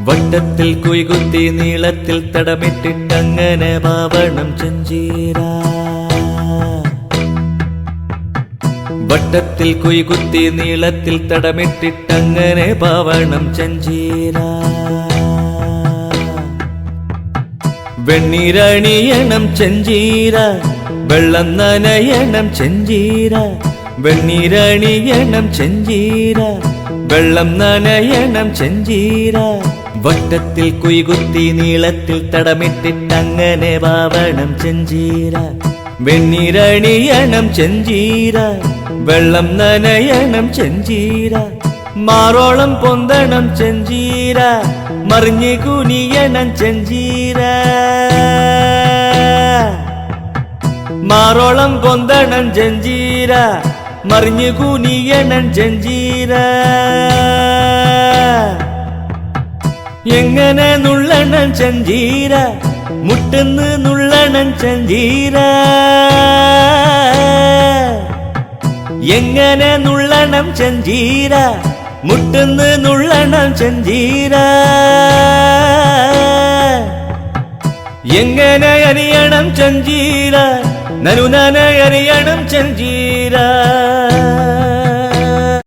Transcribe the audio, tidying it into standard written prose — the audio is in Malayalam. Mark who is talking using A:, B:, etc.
A: വട്ടത്തിൽ കുയ്കുത്തി നീളത്തിൽ തടമിട്ടിട്ടങ്ങനെ പാവണം ചെഞ്ചീര. വട്ടത്തിൽ കുയ്കുത്തി നീളത്തിൽ തടമിട്ടിട്ടങ്ങനെ പാവണം ചെഞ്ചീര. വെണ്ണീരണിയണം ചെഞ്ചീര, വെള്ളം നനയണം ചെഞ്ചീര. വെണ്ണീരണിയണം ചെഞ്ചീര, വെള്ളം നനയണം ചെഞ്ചീര. വട്ടത്തിൽ കുയ്കുത്തി നീളത്തിൽ തടമിട്ടിട്ടങ്ങനെ പാവണം ചെഞ്ചീര. വെണ്ണീരണിയണം ചെഞ്ചീര, വെള്ളം നനയണം ചെഞ്ചീര. മാറോളം പൊന്തണം ചെഞ്ചീര, മറിഞ്ഞ് കുനിയണം ചെഞ്ചീര. മാറോളം പൊന്തണം ചെഞ്ചീര, മറിഞ്ഞ് കുനിയണം ചെഞ്ചീര. എങ്ങനെ നുള്ളണം ചെഞ്ചീര, മുട്ടെന്ന് നുള്ളണം ചെഞ്ചീര. എങ്ങനെ നുള്ളണം ചെഞ്ചീര, മുട്ടെന്ന് നുള്ളണം ചെഞ്ചീര. എങ്ങനെ അരിയണം ചെഞ്ചീര, നനുനന അരിയണം ചെഞ്ചീര.